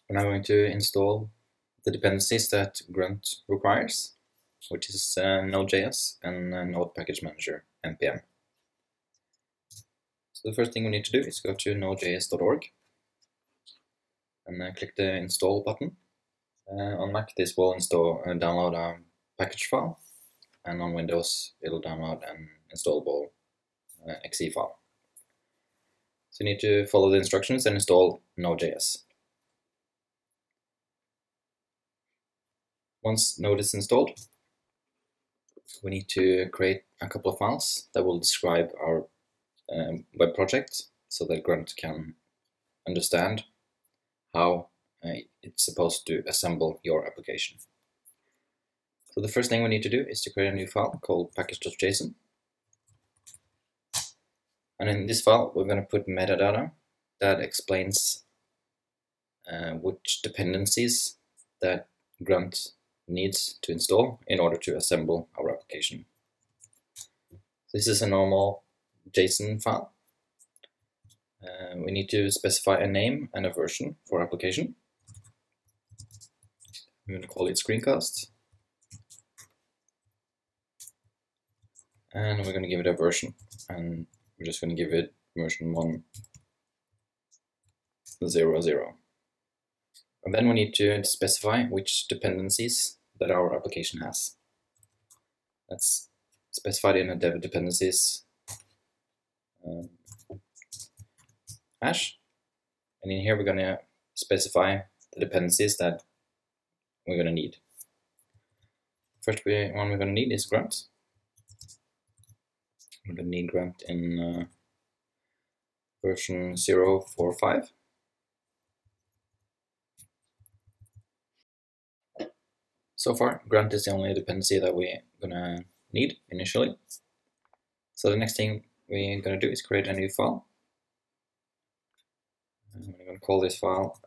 We're now going to install the dependencies that Grunt requires, which is Node.js and Node Package Manager npm. So the first thing we need to do is go to nodejs.org and click the install button. On Mac this will download a package file, and on Windows it'll download an installable exe file. So you need to follow the instructions and install Node.js. Once Node is installed, we need to create a couple of files that will describe our web project so that Grunt can understand how it's supposed to assemble your application. So the first thing we need to do is to create a new file called package.json. And in this file, we're going to put metadata that explains which dependencies that Grunt needs to install in order to assemble our application. This is a normal JSON file. We need to specify a name and a version for our application. I'm going to call it Screencast. And we're going to give it a version. And we're just going to give it version 1.0.0. And then we need to specify which dependencies that our application has. That's specified in a dev dependencies hash. And in here we're going to specify the dependencies that we're going to need. First one we're going to need is Grunt. We're going to need Grunt in version 0.4.5. So far, Grunt is the only dependency that we're gonna need initially. So the next thing we're gonna do is create a new file. And we're gonna call this file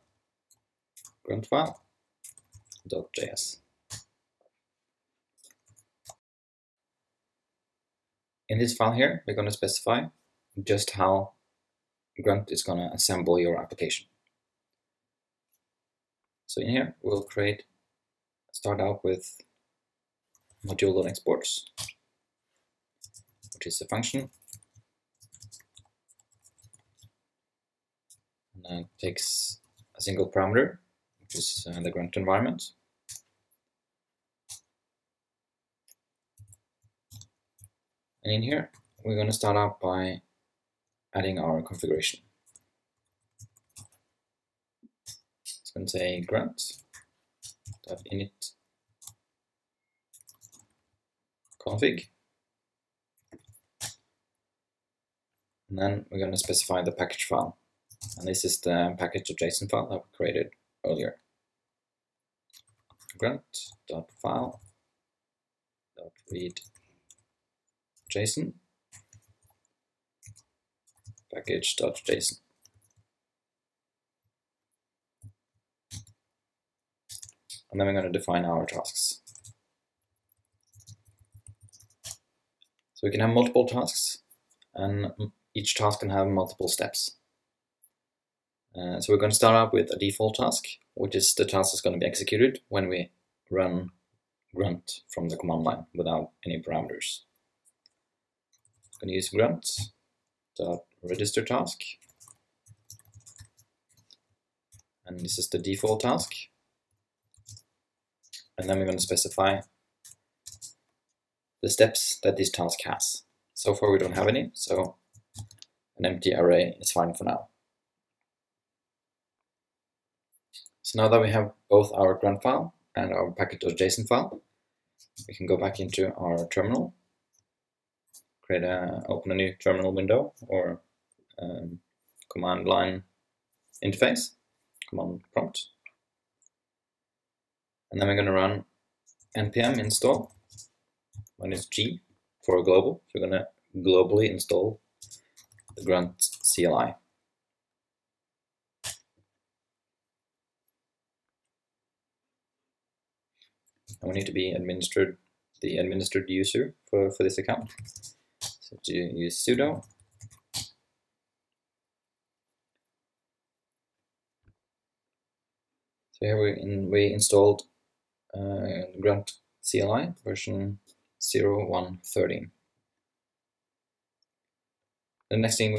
gruntfile.js. In this file here, we're gonna specify just how Grunt is gonna assemble your application. So in here, we'll start out with module.exports, which is a function, and that takes a single parameter, which is the Grunt environment. And in here, we're going to start out by adding our configuration. It's going to say grunt.init config, and then we're going to specify the package file, and this is the package.json file that we created earlier. Grunt.file.read JSON package.json. And then we're going to define our tasks. So we can have multiple tasks, and each task can have multiple steps. So we're going to start out with a default task, which is the task that's going to be executed when we run Grunt from the command line without any parameters. I'm going to use grunt.register task, and this is the default task. And then we're going to specify the steps that this task has. So far we don't have any, so an empty array is fine for now. So now that we have both our Grunt file and our package.json file, we can go back into our terminal, open a new terminal window or command line interface, command prompt. And then we're going to run npm install minus G for a global. So we're going to globally install the Grunt CLI. And we need to be the administered user for this account. So to use sudo So here we installed Grunt CLI version 0.1.13. The next thing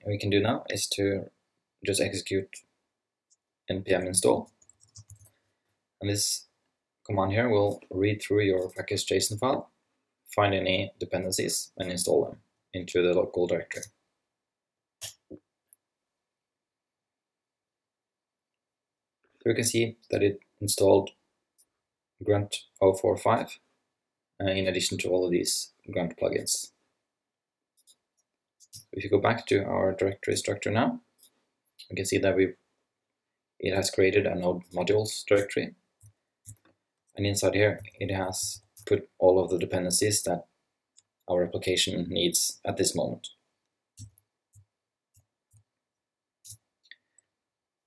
we can do now is to just execute npm install, and this command here will read through your package.json file, find any dependencies, and install them into the local directory. So we can see that it installed Grunt 0.4.5 in addition to all of these Grunt plugins. If you go back to our directory structure now, we can see that it has created a node modules directory, and inside here it has put all of the dependencies that our application needs at this moment.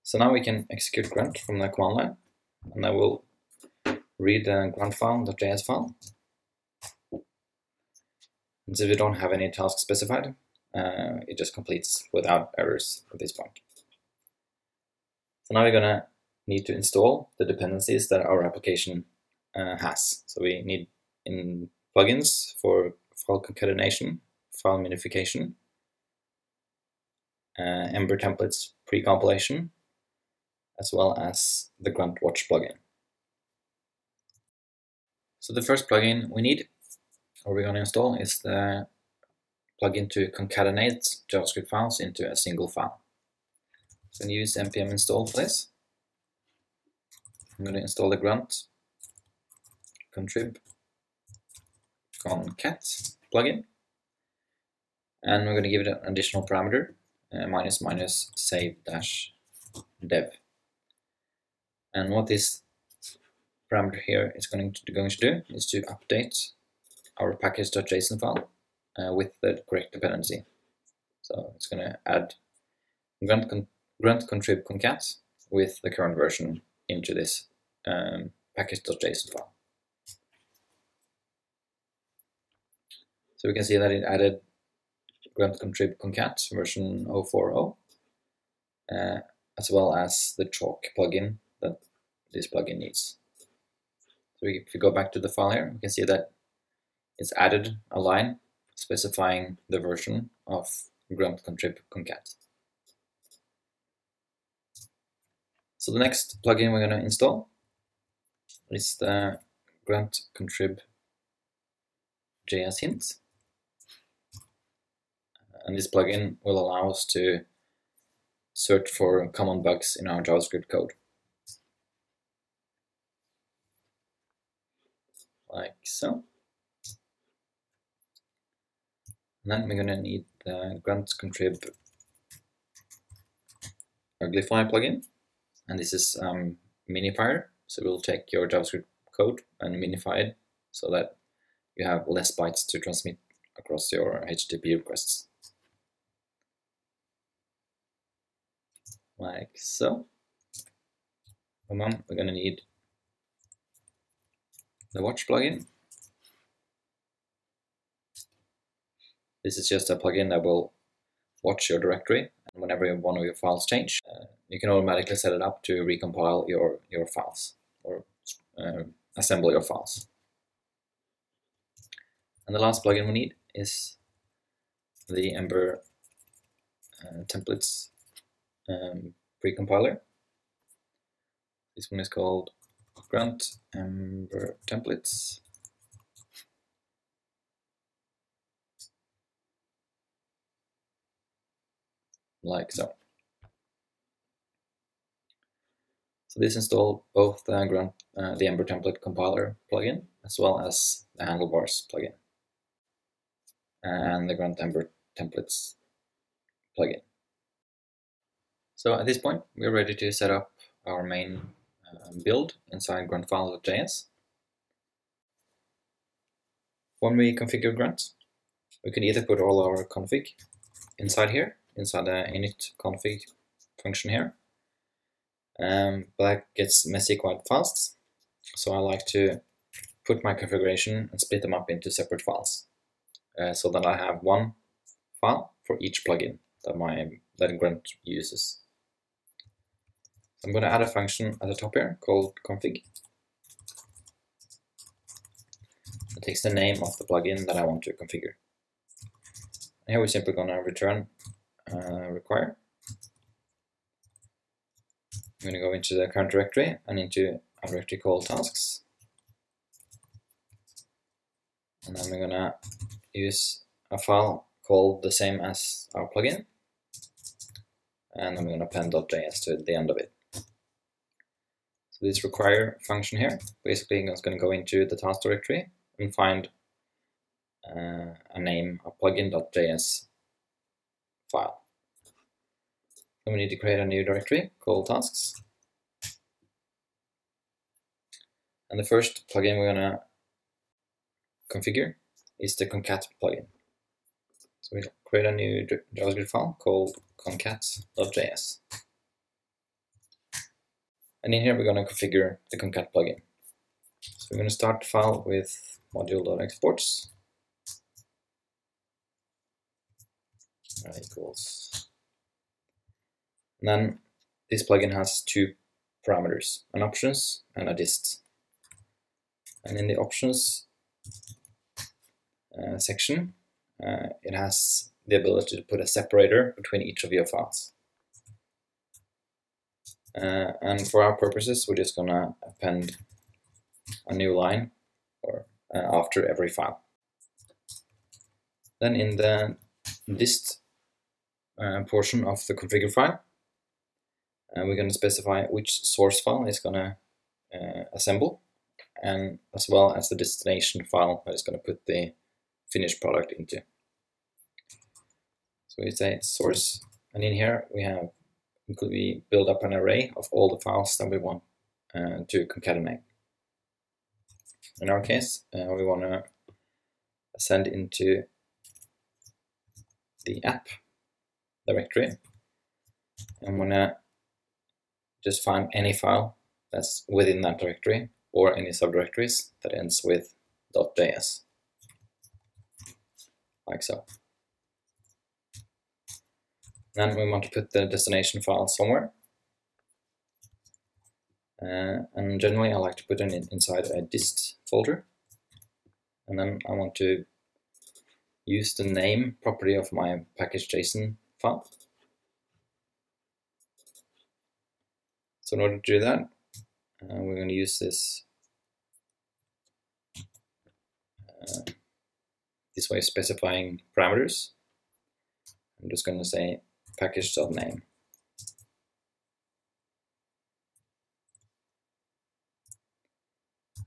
So now we can execute Grunt from the command line, and I will read the grunt file.js file. And since we don't have any tasks specified, it just completes without errors at this point. So now we're gonna need to install the dependencies that our application has. So we need in plugins for file concatenation, file minification, Ember templates precompilation, as well as the Grunt Watch plugin. So the first plugin we need, or we're going to install, is the plugin to concatenate JavaScript files into a single file. So I'm going to use npm install for this. I'm going to install the Grunt contrib concat plugin, and we're going to give it an additional parameter, --save-dev. And what this parameter here is going to do is to update our package.json file with the correct dependency. So it's going to add grunt contrib concat with the current version into this package.json file. So we can see that it added grunt contrib concat version 0.4.0 as well as the chalk plugin that this plugin needs. So if we go back to the file here, we can see that it's added a line specifying the version of grunt contrib concat. So the next plugin we're going to install is the Grunt contrib JSHint. And this plugin will allow us to search for common bugs in our JavaScript code. Like so. And then we're going to need the Grunt contrib uglify plugin. And this is Minifier. So we'll take your JavaScript code and minify it so that you have less bytes to transmit across your HTTP requests. Like so. And then we're going to need the watch plugin. This is just a plugin that will watch your directory, and whenever one of your files change, you can automatically set it up to recompile your files or assemble your files. And the last plugin we need is the Ember templates precompiler. This one is called Grunt Ember templates. Like so. So this installed both the Ember template compiler plugin as well as the handlebars plugin and the Grunt Ember templates plugin. So at this point, we're ready to set up our main build inside gruntfile.js. When we configure Grunt, we can either put all our config inside here, inside the init config function here, but that gets messy quite fast. So I like to put my configuration and split them up into separate files, so that I have one file for each plugin that Grunt uses. I'm going to add a function at the top here called config. It takes the name of the plugin that I want to configure. And here we're simply going to return require. I'm going to go into the current directory and into a directory called tasks. And then we're going to use a file called the same as our plugin. And I'm going to append .js to the end of it. So this require function here basically is going to go into the task directory and find a name, a plugin.js file. Then we need to create a new directory called tasks. And the first plugin we're going to configure is the concat plugin. So we'll create a new JavaScript file called concat.js. And in here we're going to configure the concat plugin. So we're going to start the file with module.exports equals. And then this plugin has two parameters, an options and a dist. And in the options section, it has the ability to put a separator between each of your files. And for our purposes, we're just going to append a new line or after every file. Then in the dist portion of the configure file, we're going to specify which source file is going to assemble, and as well as the destination file that is going to put the finished product into. So we say source, and in here we build up an array of all the files that we want to concatenate. In our case, we want to send into the app directory, and want to just find any file that's within that directory or any subdirectories that ends with .js, like so. Then we want to put the destination file somewhere, and generally I like to put it inside a dist folder, and then I want to use the name property of my package.json file. So in order to do that, we're going to use this way of specifying parameters. I'm just going to say package.name.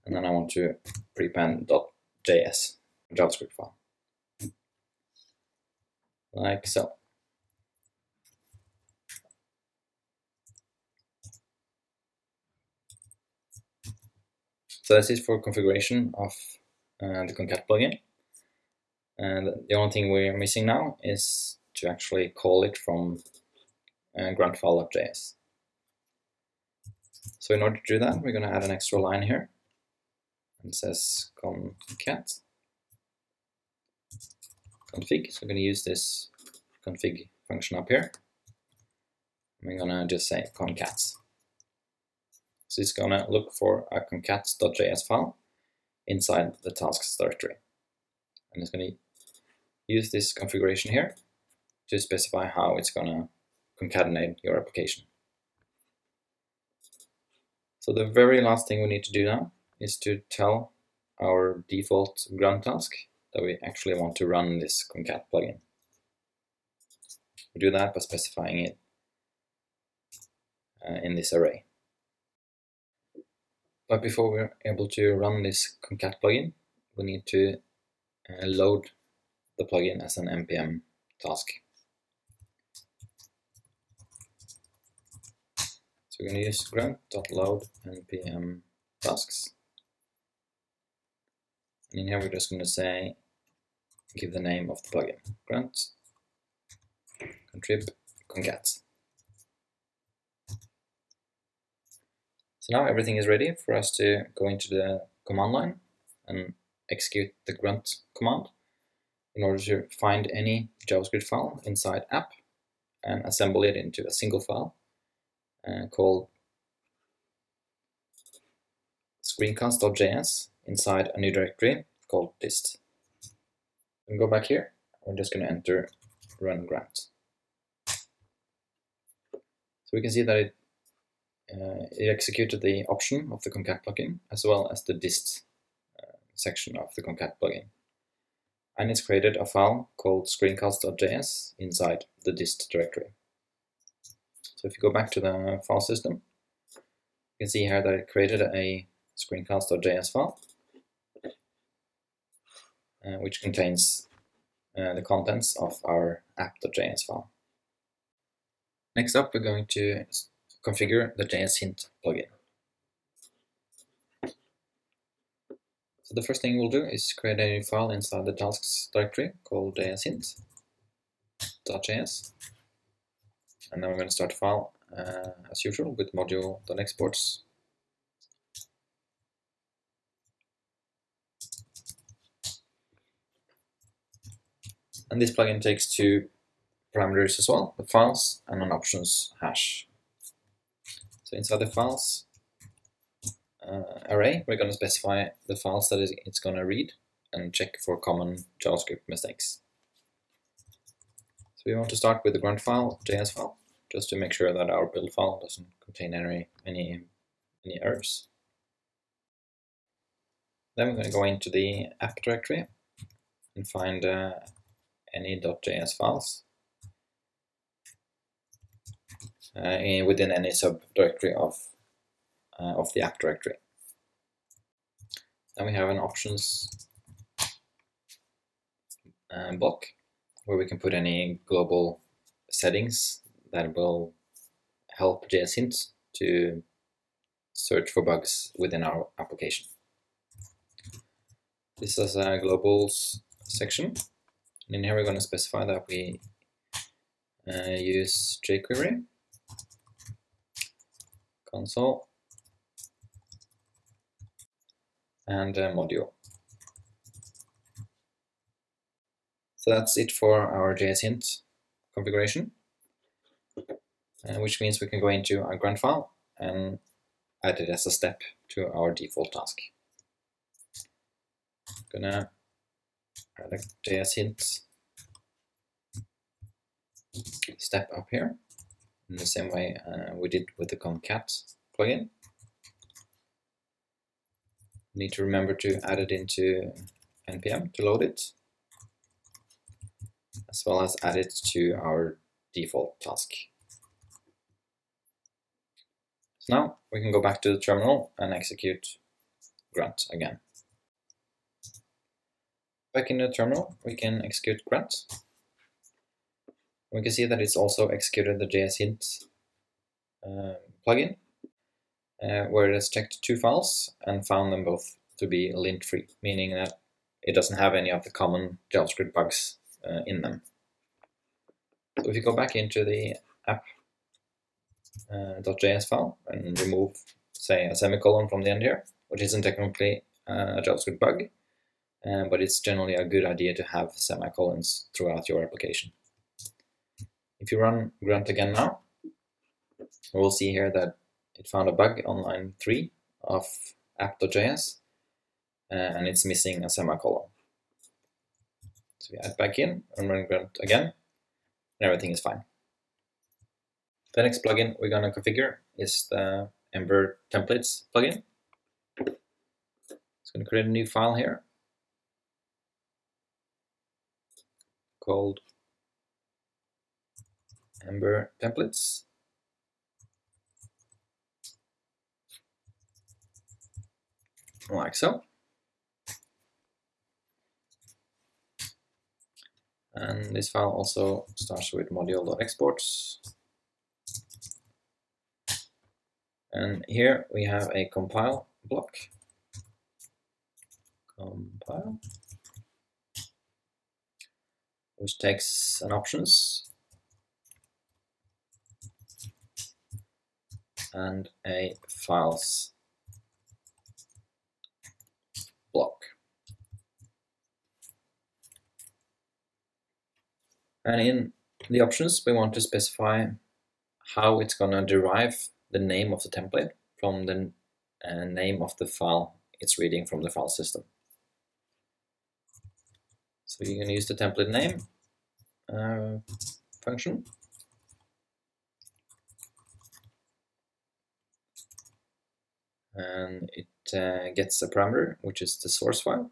And then I want to prepend.js JavaScript file, like so. So this is for configuration of the concat plugin. And the only thing we're missing now is to actually call it from Grunt.js. So in order to do that, we're going to add an extra line here. And it says concat config. So we're going to use this config function up here. And we're going to just say concats. So it's going to look for a concat.js file inside the tasks directory. And it's going to use this configuration here to specify how it's going to concatenate your application. So the very last thing we need to do now is to tell our default Grunt task that we actually want to run this concat plugin. We do that by specifying it in this array. But before we're able to run this concat plugin, we need to load the plugin as an npm task. So we're going to use grunt.load npm tasks. And in here we're just going to say, give the name of the plugin, grunt contrib concats. So now everything is ready for us to go into the command line and execute the grunt command in order to find any JavaScript file inside app and assemble it into a single file called Screencast.js inside a new directory called dist. And go back here. We're just going to enter run Grunt. So we can see that it executed the option of the concat plugin as well as the dist section of the concat plugin. And it's created a file called screencast.js inside the dist directory. So if you go back to the file system, you can see here that it created a screencast.js file, which contains the contents of our app.js file. Next up, we're going to configure the JSHint plugin. So the first thing we'll do is create a new file inside the tasks directory called JSHint.js. And then we're going to start a file as usual with module.exports. And this plugin takes two parameters as well, the files and an options hash. So inside the files array, we're going to specify the files that it's going to read and check for common JavaScript mistakes. So we want to start with the grunt file, JS file, just to make sure that our build file doesn't contain any errors. Then we're going to go into the app directory and find any .js files within any subdirectory of the app directory. Then we have an options block where we can put any global settings that will help JSHint to search for bugs within our application. This is a globals section, and in here we're going to specify that we use jQuery, console, and module. So that's it for our JSHint configuration, which means we can go into our grunt file and add it as a step to our default task. I'm gonna add a JSHint step up here in the same way we did with the concat plugin. Need to remember to add it into npm to load it, as well as add it to our default task. So now we can go back to the terminal and execute grunt again. Back in the terminal, we can execute grunt. We can see that it's also executed the JSHint plugin, where it has checked two files and found them both to be lint-free, meaning that it doesn't have any of the common JavaScript bugs in them. So if you go back into the app.js file and remove, say, a semicolon from the end here, which isn't technically a JavaScript bug, but it's generally a good idea to have semicolons throughout your application. If you run grunt again now, we'll see here that it found a bug on line 3 of app.js, and it's missing a semicolon. So we add back in and run grunt again, and everything is fine. The next plugin we're going to configure is the Ember templates plugin. It's going to create a new file here called Ember templates. Like so. And this file also starts with module.exports. And here we have a compile block. Compile, which takes an options and a files block. And in the options, we want to specify how it's going to derive the name of the template from the name of the file it's reading from the file system. So you can use the template name function. And it gets a parameter, which is the source file.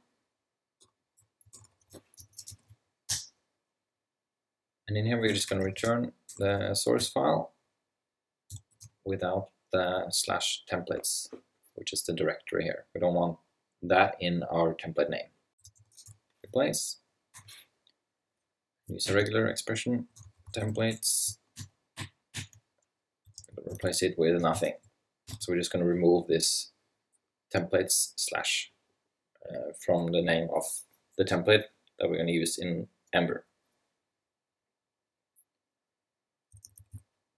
And in here, we're just going to return the source file without the /templates, which is the directory here. We don't want that in our template name. Replace. Use a regular expression, templates. Replace it with nothing. So we're just going to remove this templates / from the name of the template that we're going to use in Ember.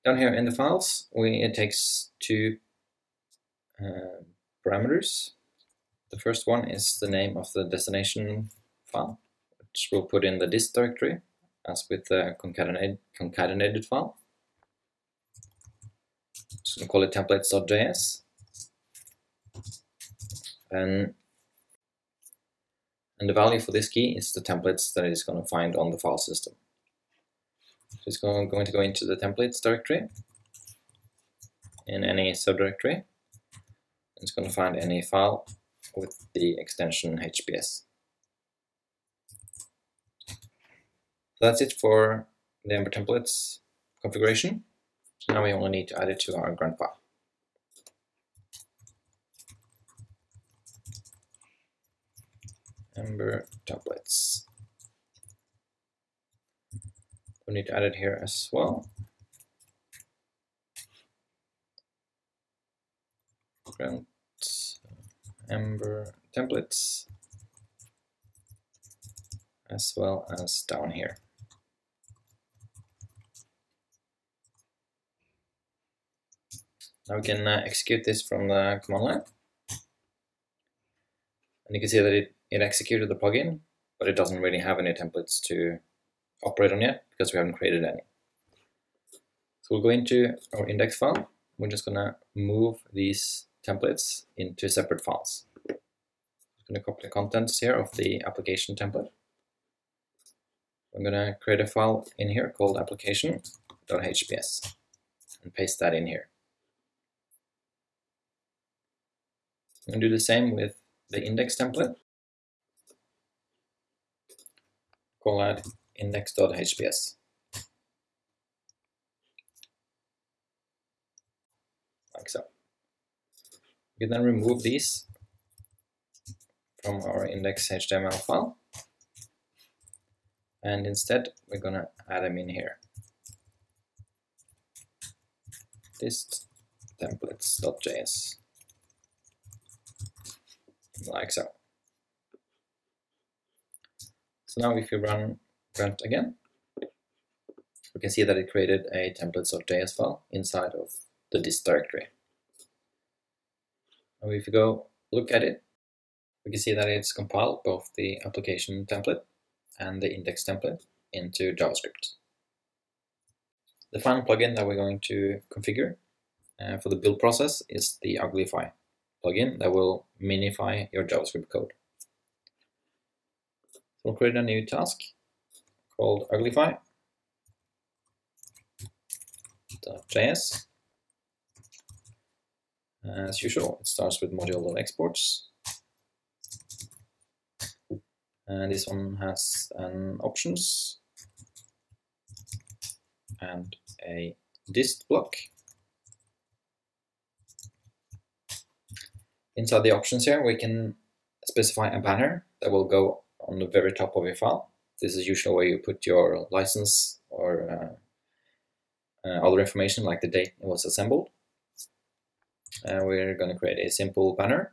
Down here in the files, it takes two parameters. The first one is the name of the destination file, which we'll put in the dist directory, as with the concatenated file. Just going to call it templates.js. And the value for this key is the templates that it's going to find on the file system. So it's going to go into the templates directory in any subdirectory. It's going to find any file with the extension HBS. So that's it for the Ember templates configuration. Now we only need to add it to our Grunt file. Ember templates. We need to add it here as well. Grunt Ember templates, as well as down here. Now we can execute this from the command line. And you can see that it executed the plugin, but it doesn't really have any templates to operate on yet because we haven't created any. So we'll go into our index file. We're just going to move these templates into separate files. I'm going to copy the contents here of the application template. I'm going to create a file in here called application.hbs and paste that in here. I'm going to do the same with the index template. Call that index.hbs. Like so. We can then remove these from our index.html file. And instead, we're going to add them in here. Dist templates.js. Like so. So now if you run Grunt again, we can see that it created a templates.js file inside of the dist directory. Now if you go look at it, we can see that it's compiled both the application template and the index template into JavaScript. The final plugin that we're going to configure for the build process is the Uglify plugin that will minify your JavaScript code. So we'll create a new task called Uglify.js. As usual, it starts with module.exports. And this one has an options and a dist block. Inside the options here, we can specify a banner that will go on the very top of your file. This is usually where you put your license or other information like the date it was assembled. We're going to create a simple banner.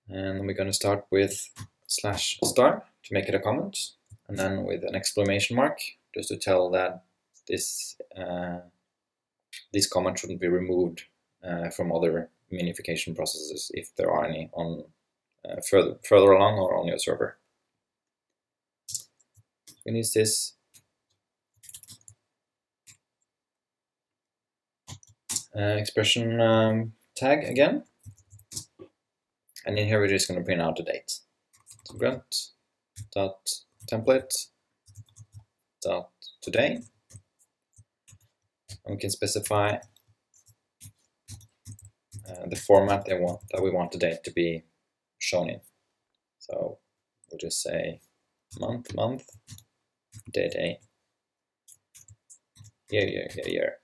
And we're going to start with /star to make it a comment, and then with an exclamation mark just to tell that this comment shouldn't be removed from other minification processes if there are any on further along or on your server. We need this expression tag again, and in here we're just going to print out the date. So grunt.template.today, and we can specify the format that we want the date to be shown in. So we'll just say month, day, year,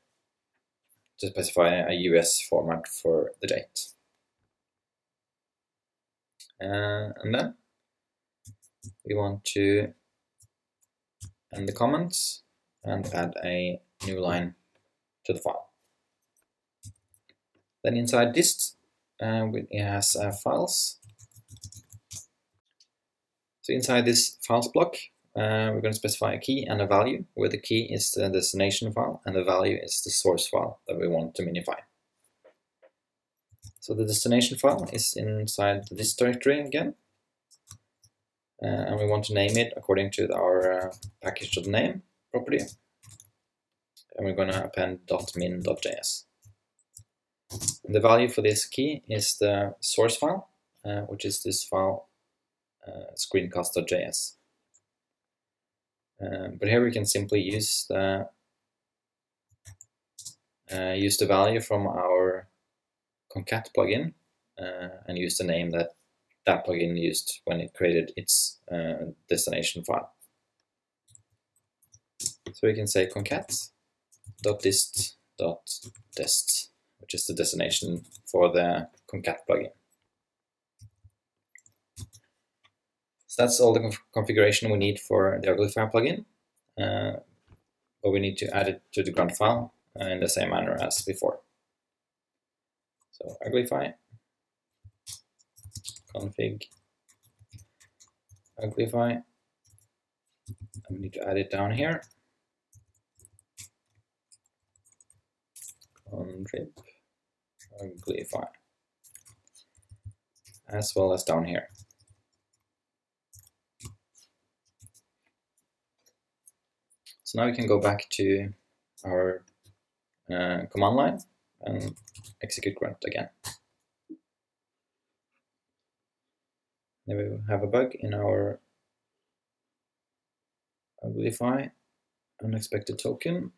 to specify a US format for the date. And then we want to end the comments and add a new line to the file. Then inside dist, it has files. So inside this files block, we're going to specify a key and a value, where the key is the destination file and the value is the source file that we want to minify. So the destination file is inside this directory again, and we want to name it according to our package.name property, and we're going to append .min.js. And the value for this key is the source file, which is this file Screencast.js. But here we can simply use the value from our concat plugin and use the name that plugin used when it created its destination file. So we can say concat.dist.dest, which is the destination for the concat plugin. So that's all the configuration we need for the Uglify plugin, but we need to add it to the Grunt file in the same manner as before. So Uglify, config, Uglify, and we need to add it down here. Contrib, Uglify, as well as down here. So now we can go back to our command line and execute grunt again. Then we have a bug in our Uglify unexpected token.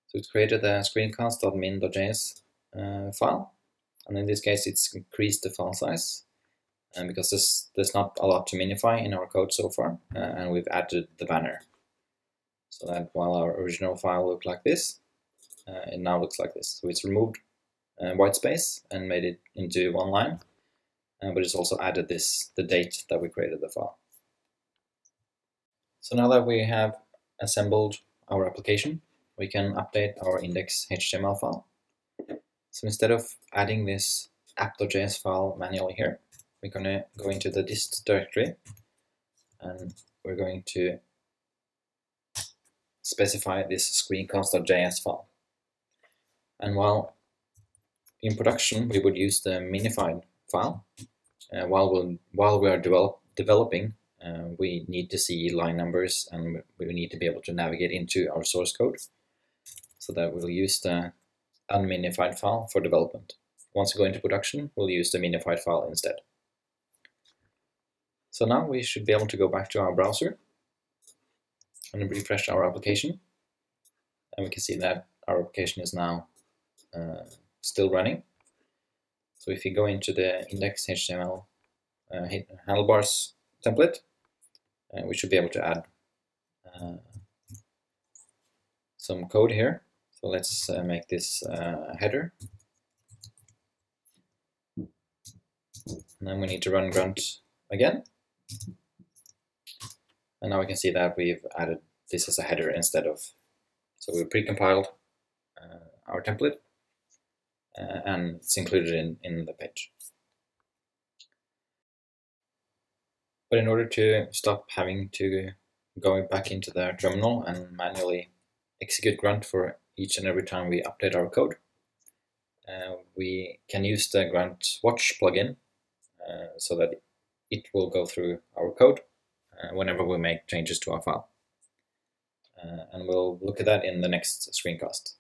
So it's created a screencast.min.js file, and in this case it's increased the file size, and because there's not a lot to minify in our code so far, and we've added the banner. So that while our original file looked like this, it now looks like this. So it's removed white space and made it into one line, but it's also added the date that we created the file. So now that we have assembled our application, we can update our index.html file. So instead of adding this app.js file manually here, we're going to go into the dist directory, and we're going to specify this screencast.js file. And while in production we would use the minified file, while we are developing, we need to see line numbers, and we need to be able to navigate into our source code. So that we'll use the unminified file for development. Once we go into production, we'll use the minified file instead. So now we should be able to go back to our browser and refresh our application. And we can see that our application is now still running. So if you go into the index.html handlebars template, we should be able to add some code here. So let's make this header. And then we need to run grunt again. And now we can see that we've added this as a header instead of, so we precompiled our template and it's included in the page. But in order to stop having to go back into the terminal and manually execute grunt for each and every time we update our code, we can use the Grunt Watch plugin so that it will go through our code whenever we make changes to our file. And we'll look at that in the next screencast.